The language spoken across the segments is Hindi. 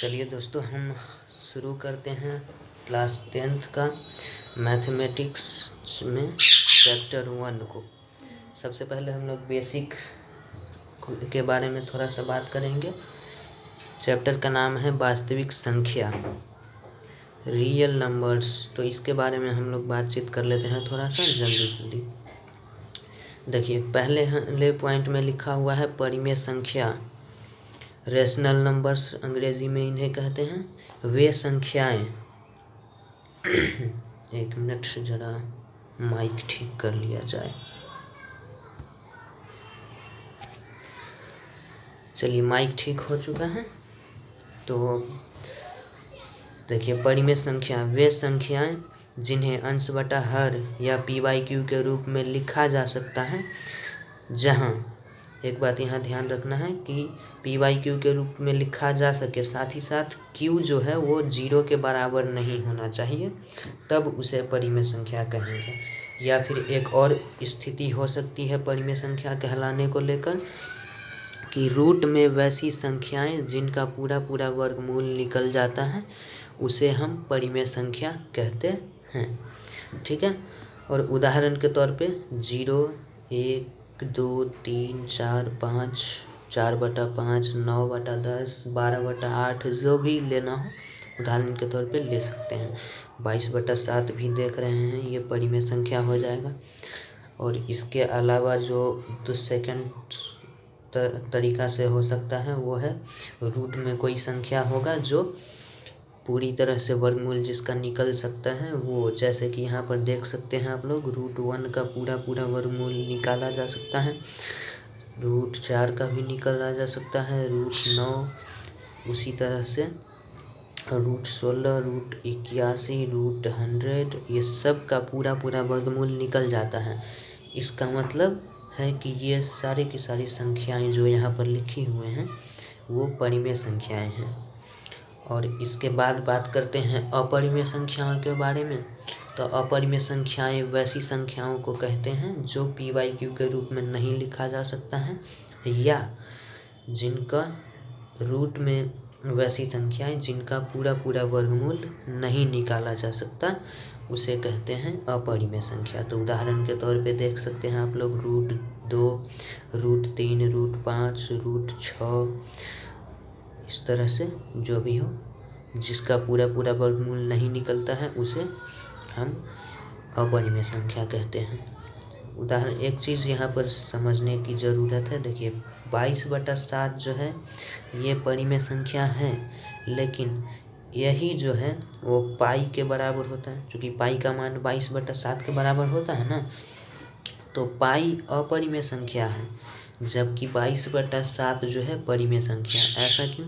चलिए दोस्तों, हम शुरू करते हैं क्लास 10th का मैथमेटिक्स में चैप्टर 1 को। सबसे पहले हम लोग बेसिक के बारे में थोड़ा सा बात करेंगे। चैप्टर का नाम है वास्तविक संख्या, रियल नंबर्स। तो इसके बारे में हम लोग बातचीत कर लेते हैं थोड़ा सा जल्दी। देखिए, पहले पॉइंट में लिखा हुआ है परिमेय संख्या। रेशनल नंबर्स अंग्रेजी में इन्हें कहते हैं। वे संख्याएं एक मिनट से जरा माइक ठीक कर लिया जाए। चलिए, माइक ठीक हो चुका है। तो देखिए, परिमेय संख्या वे संख्याएं जिन्हें अंश बटा हर या p/q के रूप में लिखा जा सकता है, जहां एक बात यहाँ ध्यान रखना है कि p/q के रूप में लिखा जा सके, साथ ही साथ q जो है वो 0 के बराबर नहीं होना चाहिए, तब उसे परिमेय संख्या कहेंगे। या फिर एक और स्थिति हो सकती है परिमेय संख्या कहलाने को लेकर कि रूट में वैसी संख्याएं जिनका पूरा वर्गमूल निकल जाता है, उसे हम परिमेय संख्या कहते हैं। ठीक है। और उदाहरण के तौर पे 0, 1, 2, 3, 4, 5, 4/5, 9/10, 12/8 जो भी लेना हो उदाहरण के तौर पे ले सकते हैं। 22/7 भी देख रहे हैं, ये परिमेय संख्या हो जाएगा। और इसके अलावा जो सेकंड तरीका से हो सकता है वो है रूट में कोई संख्या होगा जो पूरी तरह से वर्गमूल जिसका निकल सकता है, वो जैसे कि यहाँ पर देख सकते हैं आप लोग, √1 का पूरा वर्गमूल निकाला जा सकता है, √4 का भी निकाला जा सकता है, √9, उसी तरह से √16, √81, √100, ये सब का पूरा वर्गमूल निकल जाता है। इसका मतलब है कि ये सारे की सारी संख्याएं जो यहाँ पर लिखी हुए हैं वो परिमेय संख्याएं हैं। और इसके बाद बात करते हैं अपरिमेय संख्याओं के बारे में। तो अपरिमेय संख्याएं वैसी संख्याओं को कहते हैं जो p/q के रूप में नहीं लिखा जा सकता है, या जिनका रूट में वैसी संख्याएं जिनका पूरा वर्गमूल नहीं निकाला जा सकता, उसे कहते हैं अपरिमेय संख्या। तो उदाहरण के तौर पे देख सकते हैं आप लोग √2, √3, √5, √6, इस तरह से जो भी हो जिसका पूरा वर्गमूल नहीं निकलता है उसे हम अपरिमेय संख्या कहते हैं। उदाहरण एक चीज़ यहाँ पर समझने की ज़रूरत है। देखिए, 22/7 जो है ये परिमेय संख्या है, लेकिन यही जो है वो पाई के बराबर होता है। क्योंकि पाई का मान 22/7 के बराबर होता है ना, तो पाई अपरिमेय संख्या है, जबकि 22/7 जो है परिमेय संख्या। ऐसा क्यों?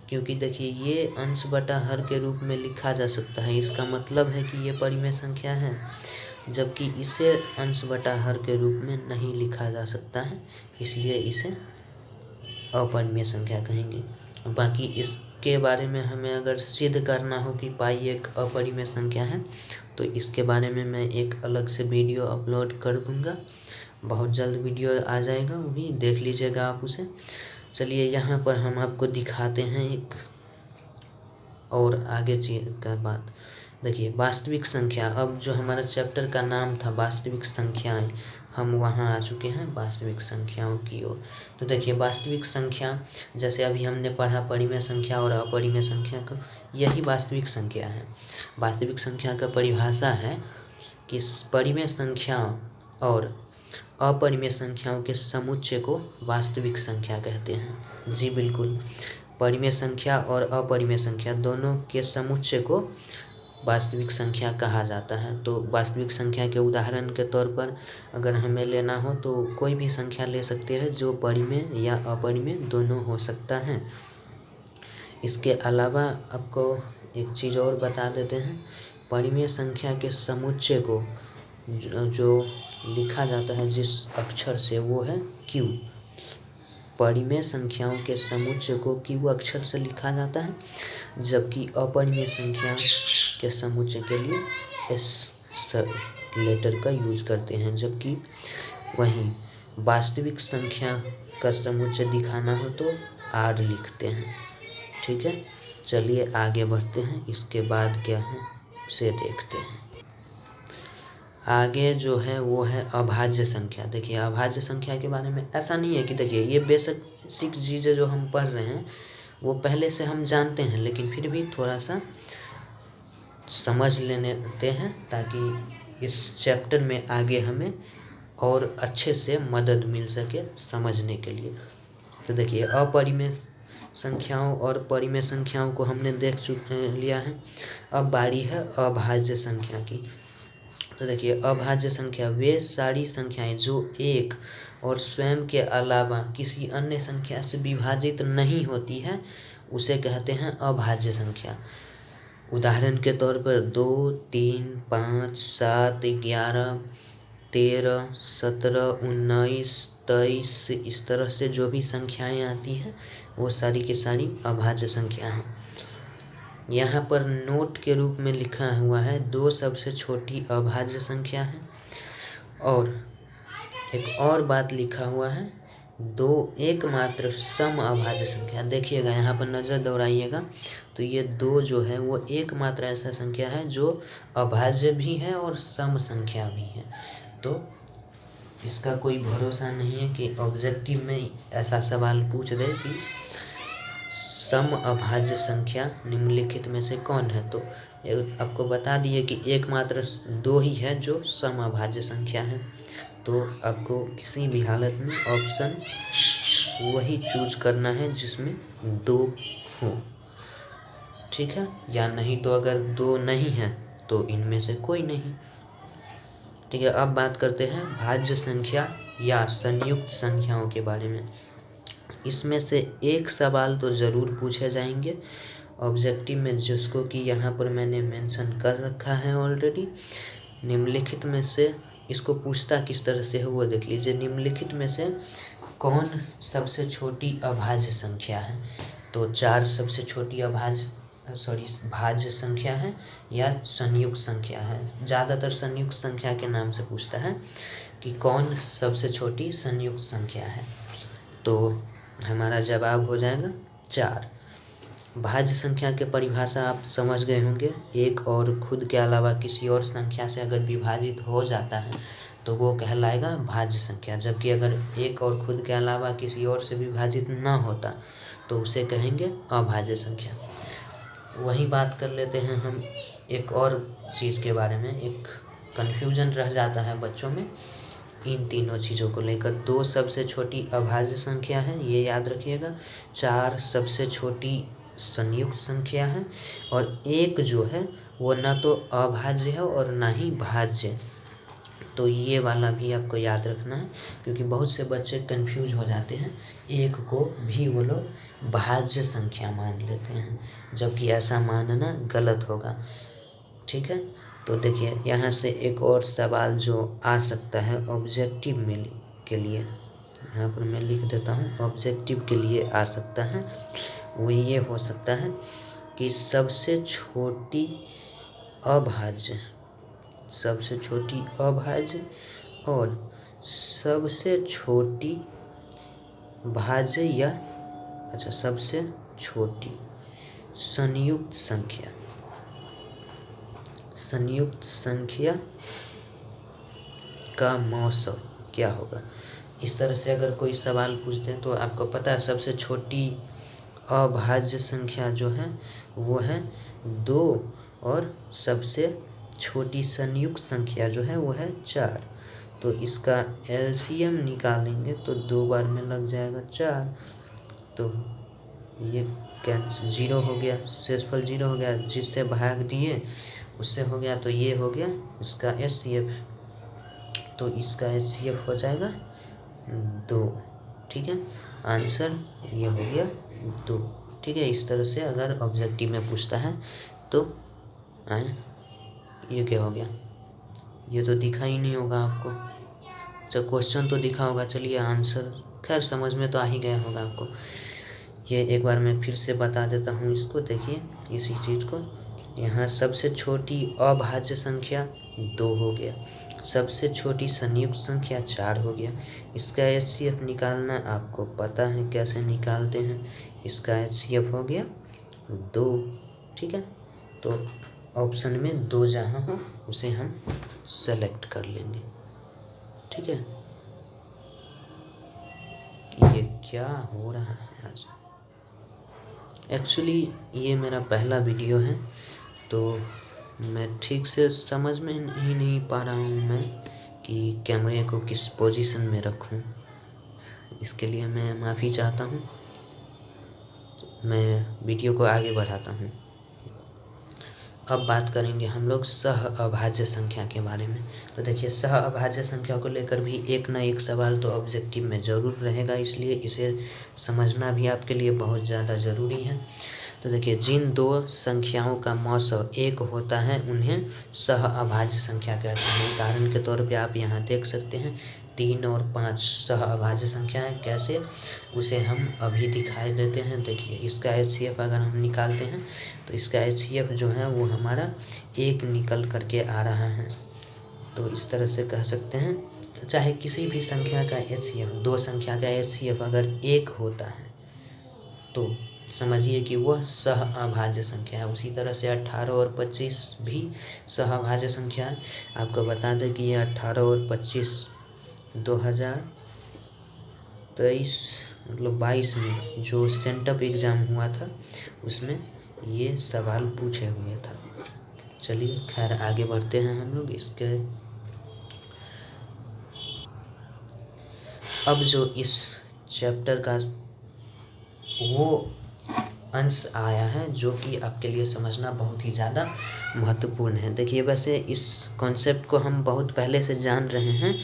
क्योंकि देखिए, ये अंश बटा हर के रूप में लिखा जा सकता है, इसका मतलब है कि ये परिमेय संख्या है, जबकि इसे अंश बटा हर के रूप में नहीं लिखा जा सकता है, इसलिए इसे अपरिमेय संख्या कहेंगे। बाकी इसके बारे में हमें अगर सिद्ध करना हो कि पाई एक अपरिमेय संख्या है, तो इसके बारे में मैं एक अलग से वीडियो अपलोड कर दूंगा। बहुत जल्द वीडियो आ जाएगा, वो भी देख लीजिएगा आप उसे। चलिए, यहाँ पर हम आपको दिखाते हैं एक और आगे चीज का बात। देखिए, वास्तविक संख्या। अब जो हमारा चैप्टर का नाम था वास्तविक संख्याएं, हम वहाँ आ चुके हैं वास्तविक संख्याओं की ओर। तो देखिए, वास्तविक संख्या जैसे अभी हमने पढ़ा परिमेय संख्या और अपरिमेय संख्या का, यही वास्तविक संख्या है। वास्तविक संख्या का परिभाषा है कि परिमेय संख्या और अपरिमेय संख्याओं के समुच्चय को वास्तविक संख्या कहते हैं। जी बिल्कुल, परिमेय संख्या और अपरिमेय संख्या दोनों के समुच्चय को वास्तविक संख्या कहा जाता है। तो वास्तविक संख्या के उदाहरण के तौर पर अगर हमें लेना हो तो कोई भी संख्या ले सकते हैं जो परिमेय या अपरिमेय दोनों हो सकता है। इसके अलावा आपको एक चीज़ और बता देते हैं, परिमेय संख्या के समुच्चय को जो लिखा जाता है जिस अक्षर से, वो है q। परिमेय संख्याओं के समुच्चय को q अक्षर से लिखा जाता है, जबकि अपरिमेय संख्या के समुच्चय के लिए s लेटर का यूज करते हैं। जबकि वहीं वास्तविक संख्या का समुच्चय दिखाना हो तो r लिखते हैं। ठीक है। चलिए आगे बढ़ते हैं, इसके बाद क्या है उसे देखते हैं। आगे जो है वो है अभाज्य संख्या। देखिए अभाज्य संख्या के बारे में ऐसा नहीं है कि देखिए ये बेसिक चीज़ें जो हम पढ़ रहे हैं वो पहले से हम जानते हैं, लेकिन फिर भी थोड़ा सा समझ लेने देते हैं ताकि इस चैप्टर में आगे हमें और अच्छे से मदद मिल सके समझने के लिए। तो देखिए अपरिमेय संख्याओं और परिमेय संख्याओं को हमने देख लिया है। अब बारी है अभाज्य संख्या की। तो देखिए अभाज्य संख्या वे सारी संख्याएं जो एक और स्वयं के अलावा किसी अन्य संख्या से विभाजित नहीं होती है उसे कहते हैं अभाज्य संख्या। उदाहरण के तौर पर 2, 3, 5, 7, 11, 13, 17, 19, 23 इस तरह से जो भी संख्याएं आती हैं वो सारी की सारी अभाज्य संख्या हैं। यहाँ पर नोट के रूप में लिखा हुआ है 2 सबसे छोटी अभाज्य संख्या है, और एक और बात लिखा हुआ है 2 एकमात्र सम अभाज्य संख्या। देखिएगा यहाँ पर नज़र दौड़ाइएगा तो ये 2 जो है वो एकमात्र ऐसा संख्या है जो अभाज्य भी है और सम संख्या भी है। तो इसका कोई भरोसा नहीं है कि ऑब्जेक्टिव में ऐसा सवाल पूछ दे कि सम अभाज्य संख्या निम्नलिखित में से कौन है। तो आपको बता दिए कि एकमात्र 2 ही है जो सम अभाज्य संख्या है। तो आपको किसी भी हालत में ऑप्शन वही चूज करना है जिसमें 2 हो, ठीक है। या नहीं तो अगर 2 नहीं है तो इनमें से कोई नहीं, ठीक है। अब बात करते हैं भाज्य संख्या या संयुक्त संख्याओं के बारे में। इसमें से एक सवाल तो ज़रूर पूछे जाएंगे ऑब्जेक्टिव में, जिसको कि यहाँ पर मैंने मेंशन कर रखा है ऑलरेडी। निम्नलिखित में से इसको पूछता किस तरह से है वो देख लीजिए। निम्नलिखित में से कौन सबसे छोटी अभाज्य संख्या है। तो 4 सबसे छोटी भाज्य संख्या है या संयुक्त संख्या है। ज़्यादातर संयुक्त संख्या के नाम से पूछता है कि कौन सबसे छोटी संयुक्त संख्या है। तो हमारा जवाब हो जाएगा 4। भाज्य संख्या के परिभाषा आप समझ गए होंगे। एक और खुद के अलावा किसी और संख्या से अगर विभाजित हो जाता है तो वो कहलाएगा भाज्य संख्या, जबकि अगर एक और खुद के अलावा किसी और से विभाजित ना होता तो उसे कहेंगे अभाज्य संख्या। वही बात कर लेते हैं हम एक और चीज़ के बारे में। एक कन्फ्यूजन रह जाता है बच्चों में इन तीनों चीज़ों को लेकर। 2 सबसे छोटी अभाज्य संख्या है, ये याद रखिएगा। 4 सबसे छोटी संयुक्त संख्या है, और 1 जो है वो ना तो अभाज्य है और ना ही भाज्य। तो ये वाला भी आपको याद रखना है, क्योंकि बहुत से बच्चे कंफ्यूज हो जाते हैं। 1 को भी वो लोग भाज्य संख्या मान लेते हैं, जबकि ऐसा मानना गलत होगा, ठीक है। तो देखिए यहाँ से एक और सवाल जो आ सकता है ऑब्जेक्टिव में के लिए, यहाँ पर मैं लिख देता हूँ, ऑब्जेक्टिव के लिए आ सकता है। वो ये हो सकता है कि सबसे छोटी अभाज्य और सबसे छोटी भाज्य या सबसे छोटी संयुक्त संख्या का मौसम क्या होगा। इस तरह से अगर कोई सवाल पूछते हैं तो आपको पता है सबसे छोटी अभाज्य संख्या जो है वो है 2 और सबसे छोटी संयुक्त संख्या जो है वो है 4। तो इसका एलसीएम निकालेंगे तो 2 बार में लग जाएगा 4। तो ये कैंसिल 0 हो गया, शेषफल 0 हो गया, जिससे भाग दिए उससे हो गया, तो ये हो गया इसका एचसीएफ। तो इसका एचसीएफ हो जाएगा 2, ठीक है। आंसर ये हो गया 2, ठीक है। इस तरह से अगर ऑब्जेक्टिव में पूछता है तो ये क्या हो गया, ये तो दिखा ही नहीं होगा आपको। जब क्वेश्चन तो दिखा होगा, चलिए आंसर खैर समझ में तो आ ही गया होगा आपको। ये एक बार मैं फिर से बता देता हूँ इसको, देखिए इसी चीज़ को। यहाँ सबसे छोटी अभाज्य संख्या 2 हो गया, सबसे छोटी संयुक्त संख्या 4 हो गया। इसका एचसीएफ निकालना आपको पता है कैसे निकालते हैं। इसका एचसीएफ हो गया 2, ठीक है। तो ऑप्शन में 2 जहाँ हो उसे हम सेलेक्ट कर लेंगे, ठीक है। ये क्या हो रहा है आज? एक्चुअली ये मेरा पहला वीडियो है, तो मैं ठीक से समझ में ही नहीं पा रहा हूँ मैं कि कैमरे को किस पोजीशन में रखूँ। इसके लिए मैं माफ़ी चाहता हूँ। मैं वीडियो को आगे बढ़ाता हूँ। अब बात करेंगे हम लोग सह अभाज्य संख्या के बारे में। तो देखिए, सह अभाज्य संख्या को लेकर भी एक ना एक सवाल तो ऑब्जेक्टिव में ज़रूर रहेगा, इसलिए इसे समझना भी आपके लिए बहुत ज़्यादा ज़रूरी है। तो देखिए, जिन 2 संख्याओं का मौसव 1 होता है उन्हें सह अभाज्य संख्या कहते हैं। उदाहरण के तौर पे आप यहाँ देख सकते हैं 3 और 5 सह अभाज्य संख्याएं। कैसे, उसे हम अभी दिखाई देते हैं। देखिए, इसका HCF अगर हम निकालते हैं तो इसका HCF जो है वो हमारा 1 निकल करके आ रहा है। तो इस तरह से कह सकते हैं, चाहे किसी भी संख्या का HCF, 2 संख्या का HCF अगर 1 होता है तो समझिए कि वह सह अभाज्य संख्या है। उसी तरह से 18 और 25 भी सह अभाज्य संख्या है। आपको बता दें कि ये 18 और 25 2023 मतलब 22 में जो सेंटअप एग्ज़ाम हुआ था उसमें ये सवाल पूछे हुए था। चलिए खैर आगे बढ़ते हैं हम लोग। इसके अब जो इस चैप्टर का वो अंश आया है जो कि आपके लिए समझना बहुत ही ज़्यादा महत्वपूर्ण है। देखिए, वैसे इस कॉन्सेप्ट को हम बहुत पहले से जान रहे हैं,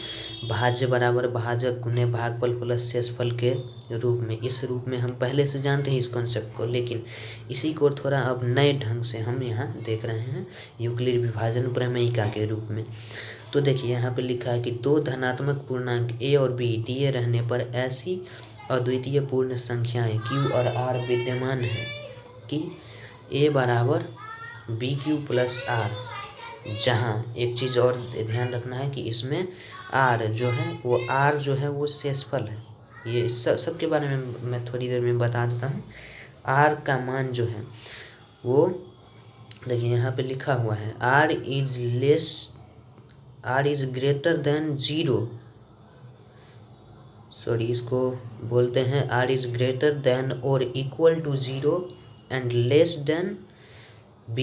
भाज्य बराबर भाजक गुने भागफल प्लस शेषफल के रूप में। इस रूप में हम पहले से जानते हैं इस कॉन्सेप्ट को, लेकिन इसी को थोड़ा अब नए ढंग से हम यहाँ देख रहे हैं यूक्लिड विभाजन प्रमेयिका के रूप में। तो देखिए, यहाँ पे लिखा है कि 2 धनात्मक पूर्णांक a और b दिए रहने पर ऐसी अद्वितीय पूर्ण संख्याएं q और r विद्यमान है कि a बराबर बी क्यू प्लस r। जहाँ एक चीज़ और ध्यान रखना है कि इसमें r जो है वो शेषफल है। ये सब के बारे में मैं थोड़ी देर में बता देता हूँ। r का मान जो है वो देखिए यहाँ पे लिखा हुआ है r is greater than 0। Sorry, इसको बोलते हैं r इज ग्रेटर देन और equal to 0 and less than b।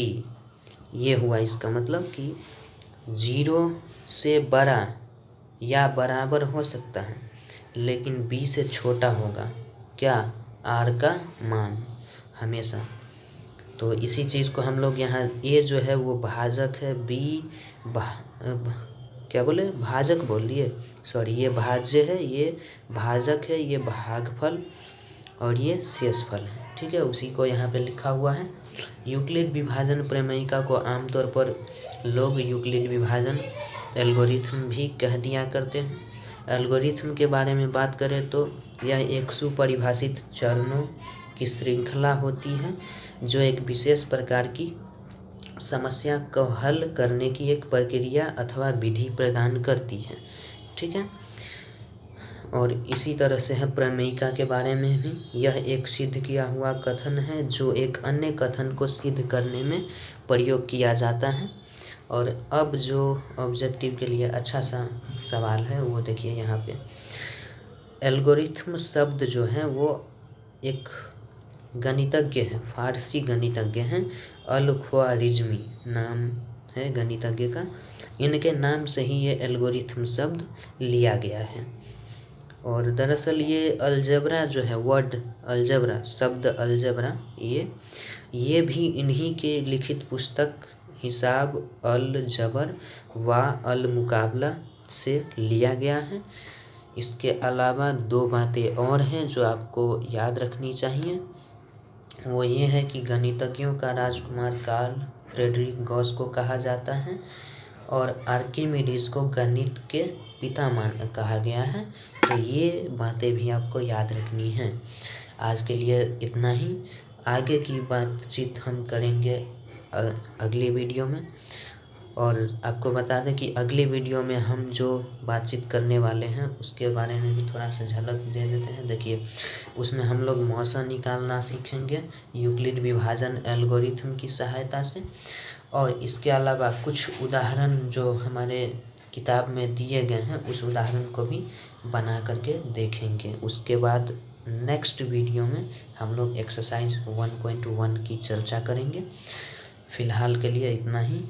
ये हुआ इसका मतलब कि 0 से बड़ा या बराबर हो सकता है, लेकिन b से छोटा होगा क्या, r का मान हमेशा। तो इसी चीज़ को हम लोग यहाँ a जो है वो भाजक है, भाजक बोल दिए, सॉरी, ये भाज्य है, ये भाजक है, ये भागफल और ये शेषफल है, ठीक है। उसी को यहाँ पे लिखा हुआ है। यूक्लिड विभाजन प्रमेयिका को आमतौर पर लोग यूक्लिड विभाजन एल्गोरिथम भी कह दिया करते हैं। एल्गोरिथम के बारे में बात करें तो यह एक सुपरिभाषित चरणों की श्रृंखला होती है जो एक विशेष प्रकार की समस्या को हल करने की एक प्रक्रिया अथवा विधि प्रदान करती है, ठीक है। और इसी तरह से है प्रमेयिका के बारे में भी, यह एक सिद्ध किया हुआ कथन है जो एक अन्य कथन को सिद्ध करने में प्रयोग किया जाता है। और अब जो ऑब्जेक्टिव के लिए अच्छा सा सवाल है वो देखिए यहाँ पे, एल्गोरिथम शब्द जो है वो एक गणितज्ञ हैं, फारसी गणितज्ञ हैं, अल-ख्वारिज़मी नाम है गणितज्ञ का। इनके नाम से ही ये एल्गोरिथम शब्द लिया गया है। और दरअसल ये अलजेब्रा जो है, वर्ड अलजेब्रा, शब्द अलजेब्रा, ये भी इन्हीं के लिखित पुस्तक हिसाब अल जबर व अल मुकाबला से लिया गया है। इसके अलावा 2 बातें और हैं जो आपको याद रखनी चाहिए। वो ये है कि गणितज्ञों का राजकुमार कार्ल फ्रेडरिक गॉस को कहा जाता है और आर्किमिडीज को गणित के पिता कहा गया है। तो ये बातें भी आपको याद रखनी है। आज के लिए इतना ही, आगे की बातचीत हम करेंगे अगली वीडियो में। और आपको बता दें कि अगली वीडियो में हम जो बातचीत करने वाले हैं उसके बारे में भी थोड़ा सा झलक दे देते हैं। देखिए, उसमें हम लोग मौसा निकालना सीखेंगे यूक्लिड विभाजन एल्गोरिथम की सहायता से, और इसके अलावा कुछ उदाहरण जो हमारे किताब में दिए गए हैं उस उदाहरण को भी बना करके देखेंगे। उसके बाद नेक्स्ट वीडियो में हम लोग एक्सरसाइज 1.1 की चर्चा करेंगे। फ़िलहाल के लिए इतना ही।